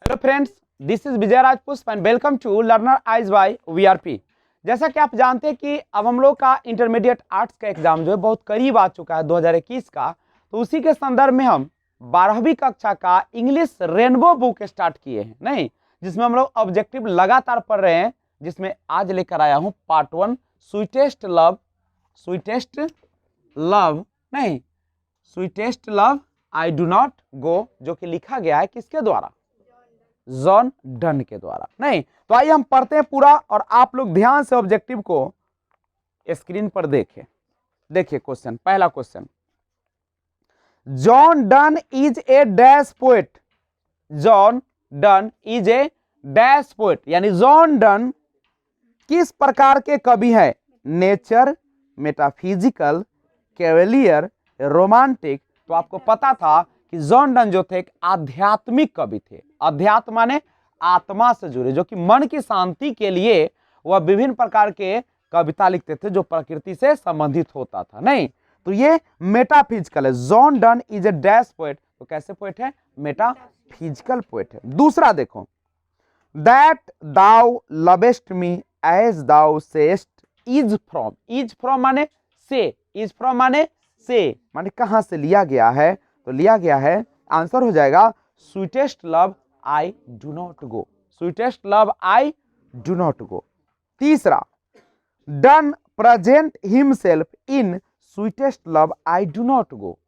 Hello friends, this is Vijay Rajpushp and welcome to Learner Eyes by VRP. जैसा कि आप जानते हैं कि अब हम लोग का इंटरमीडिएट आर्ट्स का एग्जाम जो है बहुत करीब आ चुका है 2021 का। तो उसी के संदर्भ में हम 12वीं कक्षा का इंग्लिश रेनबो बुक स्टार्ट किए हैं, नहीं जिसमें हम लोग ऑब्जेक्टिव लगातार पढ़ रहे हैं, जिसमें आज लेकर आया हूं पार्ट 1 स्वीटेस्ट लव नहीं sweetest love I do not गो, जो कि लिखा गया है किसके द्वारा? जॉन डन के द्वारा। नहीं तो आइए हम पढ़ते हैं पूरा और आप लोग ध्यान से ऑब्जेक्टिव को स्क्रीन पर देखें। देखिए क्वेश्चन, पहला question, John Donne is a dash poet. John Donne is a dash poet, यानी जॉन डन किस प्रकार के कवि है? Nature, metaphysical, cavalier, romantic. तो आपको पता था कि जॉन डन जो थे एक आध्यात्मिक कवि थे। अध्यात्म माने आत्मा से जुड़े, जो कि मन की शांति के लिए वह विभिन्न प्रकार के कविता लिखते थे जो प्रकृति से संबंधित होता था। नहीं तो ये मेटाफिजिकल है। John Donne is a dash poet, तो कैसे पोएट है? मेटाफिजिकल पोएट है। दूसरा देखो, that thou lovest me as thou sayest is from माने से, इज फ्रॉम माने से, माने कहां से लिया गया है? तो लिया गया है, आंसर हो जाएगा sweetest love I do not go. Sweetest love I do not go. तीसरा, Donne present himself in sweetest love I do not go.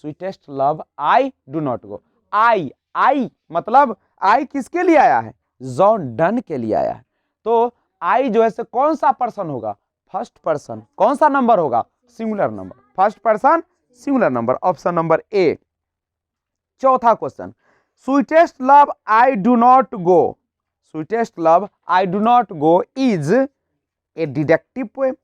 Sweetest love I do not go. I मतलब आई किसके लिए आया है? John done के लिए आया है। तो आई जो है से कौन सा पर्सन होगा? First person. कौन सा नंबर होगा? Singular number. First person singular number, option number A. चौथा question, sweetest love I do not go. Sweetest love I do not go is a deductive poem,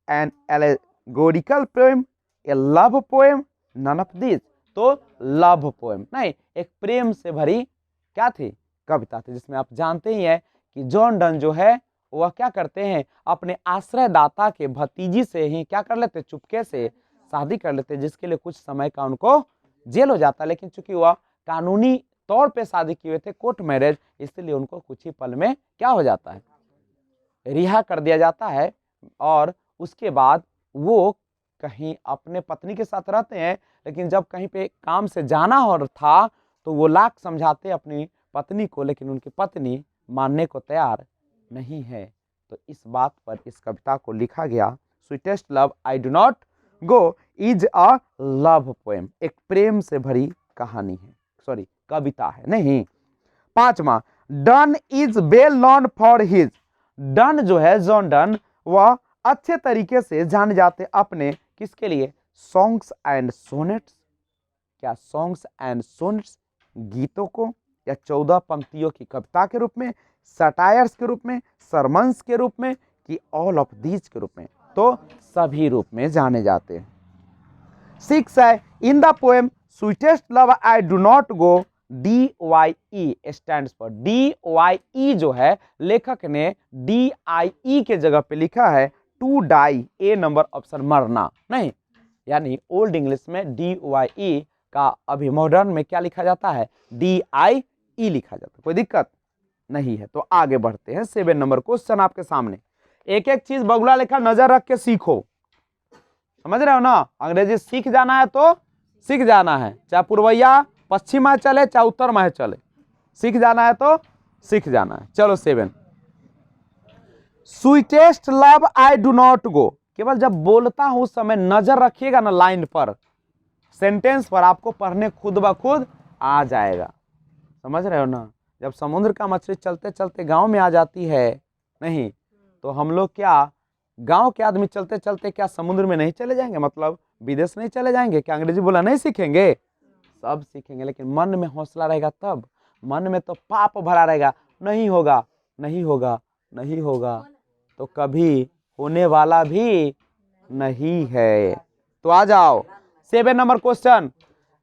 an allegorical poem, a love poem, none of this. तो love poem नहीं, एक प्रेम से भरी क्या थी? कविता थी, जिसमें आप जानते ही हैं कि जॉन डन जो है वह क्या करते हैं, अपने आश्रयदाता के भतीजी से ही क्या कर लेते? चुपके से शादी कर लेते, जिसके लिए कुछ समय का उनको जेल हो जाता। लेकिन चूंकि वह कानूनी तौर पे शादी किए हुए थे, कोर्ट मैरिज, इसलिए उनको कुछ ही पल में क्या हो जाता है? रिहा कर दिया जाता है। और उसके बाद वो कहीं अपने पत्नी के साथ रहते हैं, लेकिन जब कहीं पे काम से जाना और था तो वो लाख समझाते अपनी पत्नी को, लेकिन उनकी पत्नी मानने को तैयार नहीं है। तो इस बात पर इस कविता को लिखा गया। Sweetest love I do not go is a love poem, एक प्रेम से भरी कहानी है, सॉरी कविता है। नहीं, पांचवा, done is well known for his. Done जो है, जॉन डन, वह अच्छे तरीके से जाने जाते अपने किसके लिए? Songs and sonnets. क्या सॉन्ग्स एंड सोनेट्स? गीतों को, या 14 पंक्तियों की कविता के रूप में, सटायर्स के रूप में, सरमन्स के रूप में, कि ऑल ऑफ दीज के रूप में? तो सभी रूप में जाने जाते हैं। 6 है, in the poem sweetest love I do not go, DYE stands for. DYE जो है, लेखक ने DIE के जगह पे लिखा है to die, A number option, मरना। नहीं, यानी ओल्ड इंग्लिश में DYE का अभी मॉडर्न में क्या लिखा जाता है? DIE लिखा जाता है। कोई दिक्कत नहीं है। तो आगे बढ़ते हैं। 7 नंबर क्वेश्चन आपके सामने। एक एक चीज बगुला लेखा नजर रख के सीखो, समझ रहे हो ना? अंग्रेजी सीख जाना है तो सीख जाना है, चाहे पूर्वैया पश्चिम में चले चाहे उत्तर में चले, सीख जाना है तो सीख जाना है। चलो 7, sweetest love I do not गो। केवल जब बोलता हूं उस समय नजर रखिएगा ना लाइन पर, सेंटेंस पर, आपको पढ़ने खुद ब खुद आ जाएगा। समझ रहे हो ना? जब समुद्र का मछली चलते चलते गांव में आ जाती है, नहीं तो हम लोग क्या, गांव के आदमी चलते चलते क्या समुद्र में नहीं चले जाएंगे? मतलब विदेश नहीं चले जाएंगे? क्या अंग्रेजी बोला नहीं सीखेंगे? सब सीखेंगे, लेकिन मन में हौसला रहेगा तब। मन में तो पाप भरा रहेगा, नहीं होगा नहीं होगा नहीं होगा, तो कभी होने वाला भी नहीं है। तो आ जाओ 7 number question,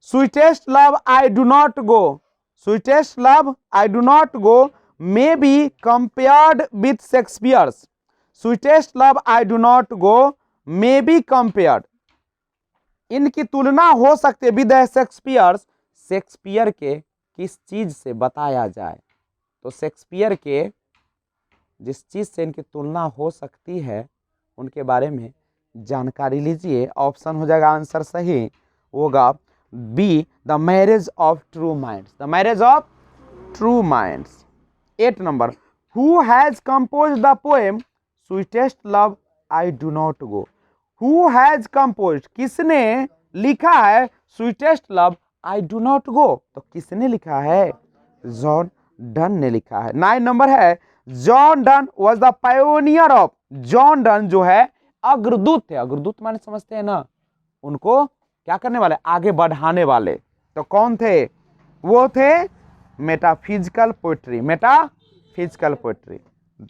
sweetest love I do not go. Sweetest love I do not go may be compared with Shakespeare's. Sweetest love I do not go may be compared. इनकी तुलना हो सकती है विद शेक्सपियर, शेक्सपियर के किस चीज से बताया जाए, तो शेक्सपियर के जिस चीज से इनकी तुलना हो सकती है उनके बारे में जानकारी लीजिए। ऑप्शन हो जाएगा आंसर सही होगा B, the marriage of true minds, the marriage of true minds. 8 number, who has compose the poem sweetest love I do not go, who has compose, किसने लिखा है sweetest love I do not go, तो किसने लिखा है, John Donne ने लिखा है। 9 नंबर है, John done was the pioneer of, John Donne जो है अग्रदूत थे, अग्रदूत माने समझते हैं ना, उनको क्या करने वाले, आगे बढ़ाने वाले, तो कौन थे, वो थे metaphysical poetry, metaphysical poetry.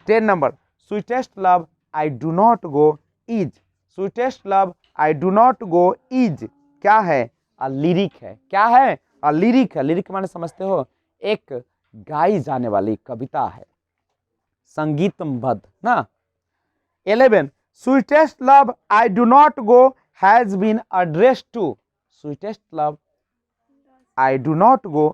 10 number, sweetest love I do not go is, sweetest love I do not go is क्या है, अ लिरिक है, क्या है, अ लिरिक है, लिरिक माने समझते हो एक गाई जाने वाली कविता है, संगीतबद्ध ना। 11, sweetest love I do not go has been addressed to, sweetest love I do not go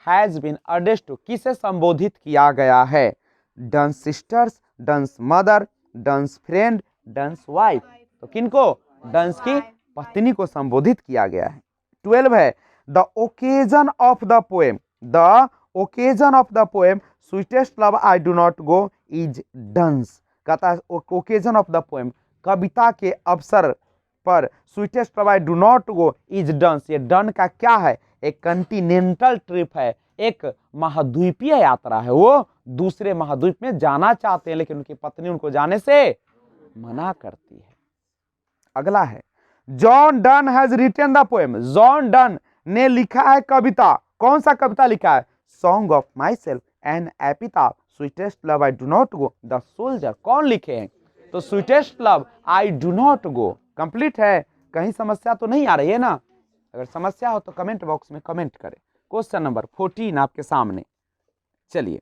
has been addressed to, किसे संबोधित किया गया है, Donne's sisters, Donne's mother, Donne's friend, Donne's wife, तो किनको, डंस की पत्नी को संबोधित किया गया है। 12 है, the occasion of the poem, the occasion of the poem sweetest love I do not go is Donne's, कहता है ओकेजन ऑफ द पोएम, कविता के अवसर पर sweetest love I do not go is Donne's, ये डन का क्या है, एक कंटिनेंटल ट्रिप है, एक महाद्वीपीय यात्रा है, वो दूसरे महाद्वीप में जाना चाहते हैं लेकिन उनकी पत्नी उनको जाने से मना करती है। अगला है, John Donne has written the poem, John Donne ने लिखा है कविता, कौन सा कविता लिखा है, song of myself and epitaph, sweetest love I do not go, the soldier, कौन लिखे हैं, तो sweetest love I do not go complete है। कहीं समस्या तो नहीं आ रही है ना, अगर समस्या हो तो कमेंट बॉक्स में कमेंट करें। क्वेश्चन नंबर 14 आपके सामने, चलिए,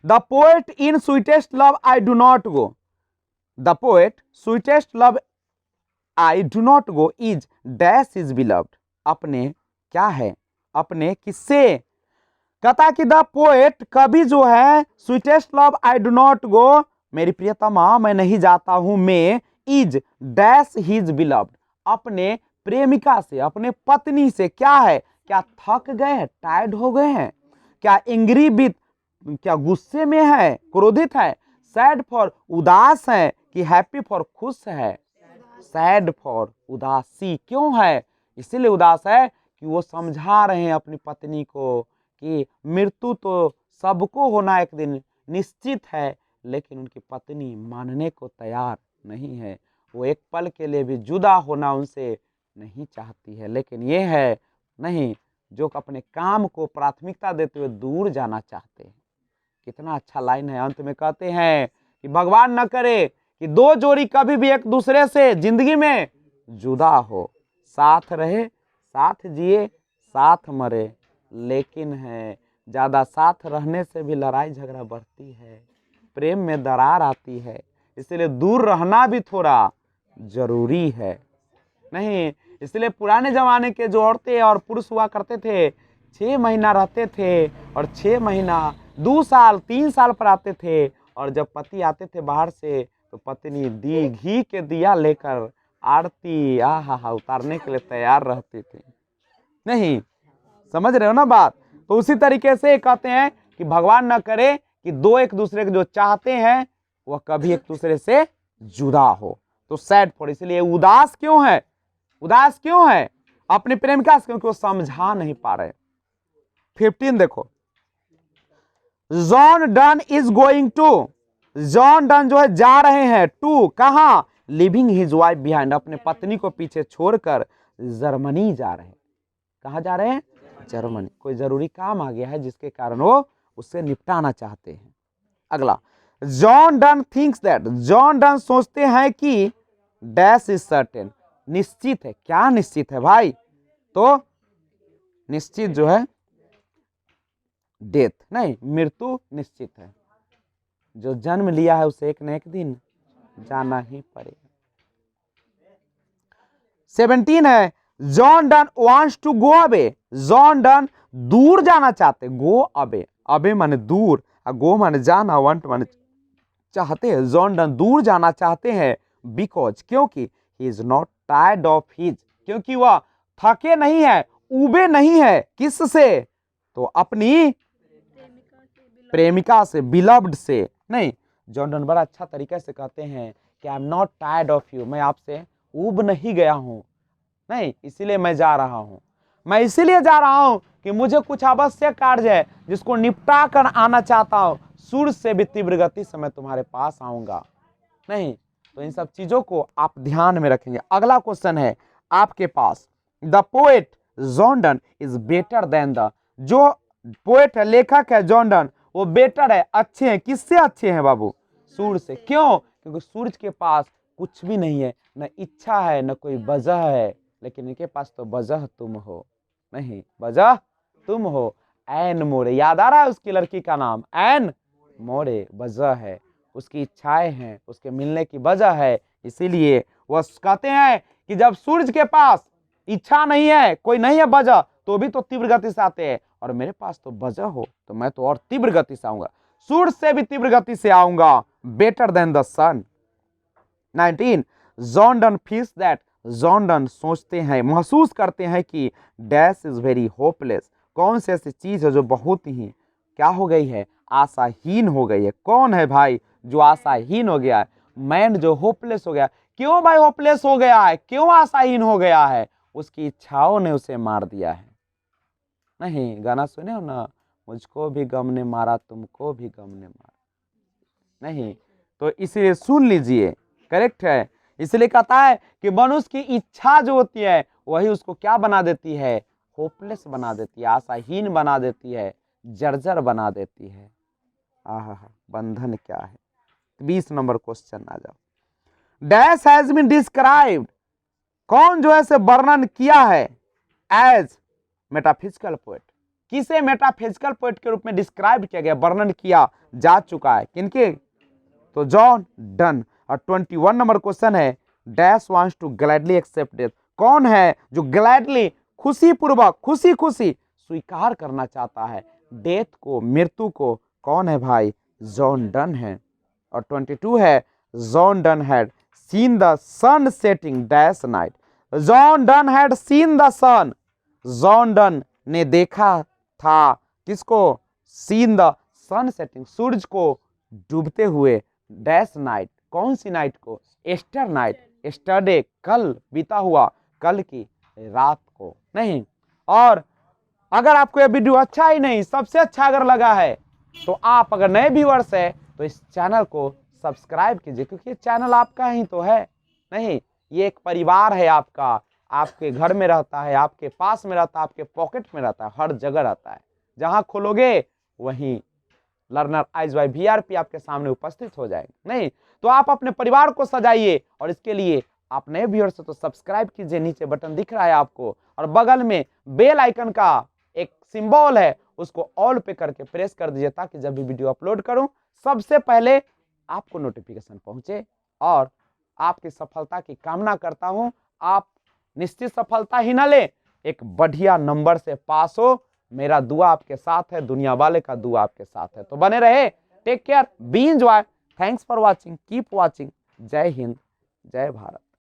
the poet in sweetest love I do not go, the poet sweetest love I do not go is dash is beloved, अपने क्या है, अपने किससे, कहता कि द पोएट कवि जो है sweetest love I do not गो, मेरी प्रियतमा मैं नहीं जाता हूं में, इज डैश हिज बिलव्ड, अपने प्रेमिका से, अपने पत्नी से क्या है, क्या थक गए हैं, टायर्ड हो गए हैं, क्या एंग्री विथ, क्या गुस्से में है, क्रोधित है, सैड फॉर उदास है, कि हैप्पी फॉर खुश है, सैड फॉर उदासी क्यों है, इसीलिए उदास है कि वो समझा रहे हैं अपनी पत्नी को कि मृत्यु तो सबको होना एक दिन निश्चित है, लेकिन उनकी पत्नी मानने को तैयार नहीं है, वो एक पल के लिए भी जुदा होना उनसे नहीं चाहती है, लेकिन ये है नहीं जो अपने काम को प्राथमिकता देते हुए दूर जाना चाहते हैं। कितना अच्छा लाइन है, अंत में कहते हैं कि भगवान न करे कि दो जोड़ी कभी भी एक दूसरे से जिंदगी में जुदा हो, साथ रहे, साथ जिए, साथ मरे, लेकिन है ज्यादा साथ रहने से भी लड़ाई झगड़ा बढ़ती है, प्रेम में दरार आती है, इसलिए दूर रहना भी थोड़ा जरूरी है। नहीं, इसलिए पुराने जमाने के जो औरतें और पुरुष हुआ करते थे 6 महीना रहते थे और 6 महीना 2 साल 3 साल पर आते थे, और जब पति आते थे बाहर से तो पत्नी घी के दिया लेकर आरती आहा उतारने के लिए तैयार रहती थी। नहीं समझ रहे हो ना बात, तो उसी तरीके से कहते हैं कि भगवान न करे कि दो एक दूसरे को जो चाहते हैं वह कभी एक दूसरे से जुदा हो, तो सैड फॉर, इसलिए उदास क्यों है, उदास क्यों है अपने प्रेमिका से, क्योंकि वो समझा नहीं पा रहे। 15 देखो, John Donne is going to, John Donne जो है जा रहे हैं टू कहां, लिविंग हिज वाइफ बिहाइंड, अपने पत्नी को पीछे छोड़कर जर्मनी जा रहे हैं, कहां जा रहे हैं, जर्मनी, कोई जरूरी काम आ गया है जिसके कारण वो उससे निपटाना चाहते हैं। अगला, John Donne thinks that, John Donne सोचते हैं कि डैश इज सर्टेन, निश्चित है, क्या निश्चित है भाई, तो निश्चित जो है डेथ, नहीं मृत्यु निश्चित है, जो जन्म लिया है उसे एक न एक दिन जाना ही पड़ेगा। 17 है, John Donne wants to go away, John Donne दूर जाना चाहते, गो अवे, अवे माने दूर, गो माने जाना, वांट माने चाहते हैं। जॉन डन दूर जाना चाहते हैं, बिकॉज क्योंकि he is not tired of his, क्योंकि वह थके नहीं है, उबे नहीं है, किससे, तो अपनी प्रेमिका से, बिलव्ड से। नहीं, जॉन डन बड़ा अच्छा तरीके से कहते हैं कि I am not tired of you, मैं आपसे उब नहीं गया हूं, नहीं इसीलिए मैं जा रहा हूं, मैं इसीलिए जा रहा हूं कि मुझे कुछ आवश्यक कार्य है जिसको निपटा कर आना चाहता हूं, सूर्य से भी तीव्र गति से मैं तुम्हारे पास आऊंगा। नहीं, तो इन सब चीजों को आप ध्यान में रखेंगे। अगला क्वेश्चन है आपके पास, the poet John Donne is better than the, जो पोएट है, लेखक है जॉन डन, वो बेटर है, अच्छे हैं, किससे अच्छे हैं बाबू, सूर्य से। क्यों, क्योंकि सूर्य के पास कुछ भी नहीं है, न इच्छा है न कोई वजह है, लेकिन इनके पास तो वजह तुम हो। नहीं, वजह तुम हो, एन मोरे, याद आ रहा है उसकी लड़की का नाम, एन मोरे, वजह है, उसकी इच्छाएं हैं, उसके मिलने की वजह है। इसीलिए वह कहते हैं कि जब सूरज के पास इच्छा नहीं है, कोई नहीं है वजह, तो भी तो तीव्र गति से आते हैं, और मेरे पास तो वजह हो तो मैं तो और तीव्र गति से आऊंगा, सूरज से भी तीव्र गति से आऊंगा, better than the sun. 19, John Donne feels that, John Donne सोचते हैं, महसूस करते हैं कि डैश इज वेरी होपलेस, कौन सी ऐसी चीज है जो बहुत ही क्या हो गई है, आशाहीन हो गई है। कौन है भाई जो आशाहीन हो गया है, मैन जो होपलेस हो गया। क्यों भाई होपलेस हो गया है, क्यों आशाहीन हो गया है, उसकी इच्छाओं ने उसे मार दिया है। नहीं, गाना सुने हो ना, मुझको भी गम ने मारा तुमको भी गम ने मारा। नहीं, तो इसीलिए सुन लीजिए, करेक्ट है। इसलिए कहता है कि मनुष्य की इच्छा जो होती है वही उसको क्या बना देती है, होपलेस बना देती है, आशाहीन बना देती है, जर्जर बना देती है। आहा, बंधन क्या है। 20 नंबर क्वेश्चन आ जाओ, डैश हैज बीन डिस्क्राइब्ड, कौन जो है से वर्णन किया है, एज मेटाफिजिकल पोएट, किसे मेटाफिजिकल पोएट के रूप में डिस्क्राइब किया गया, वर्णन किया जा चुका है, किनके, तो जॉन डन। और 21 नंबर क्वेश्चन है, dash wants to gladly accept death, कौन है जो ग्लैडली, खुशी पूर्वक, खुशी खुशी स्वीकार करना चाहता है डेथ को, मृत्यु को, कौन है भाई, जॉन डन है। और 22 है, John Donne had seen the sun setting dash night, John Donne had seen the sun, John Donne ने देखा था किसको, सीन द सन सेटिंग, सूरज को डूबते हुए, डैश नाइट, कौन सी नाइट को, एस्टर नाइट, एस्टरडे, कल बीता हुआ, कल की रात को। नहीं, और अगर आपको यह वीडियो अच्छा ही नहीं, सबसे अच्छा अगर लगा है, तो आप अगर नए व्यूअर्स है तो इस चैनल को सब्सक्राइब कीजिए, क्योंकि ये चैनल आपका ही तो है। नहीं, ये एक परिवार है आपका, आपके घर में रहता है, आपके पास में रहता है, आपके पॉकेट में रहता है, हर जगह रहता है, जहां खोलोगे वहीं लर्नर आइज बाय VRP आपके सामने उपस्थित हो जाएंगे। नहीं, तो आप अपने परिवार को सजाइए, और इसके लिए आप नए व्यूअर्स से तो सब्सक्राइब कीजिए, नीचे बटन दिख रहा है आपको, और बगल में बेल आइकन का एक सिंबल है, उसको ऑल पे करके प्रेस कर दीजिए, ताकि जब भी वीडियो अपलोड करूं सबसे पहले आपको नोटिफिकेशन पहुंचे। और आपकी सफलता की कामना करता हूं, आप निश्चित सफलता ही ना ले, एक बढ़िया नंबर से पास हो, मेरा दुआ आपके साथ है, दुनिया वाले का दुआ आपके साथ है। तो बने रहे, take care, be enjoy, thanks for watching, keep watching, जय हिंद, जय भारत।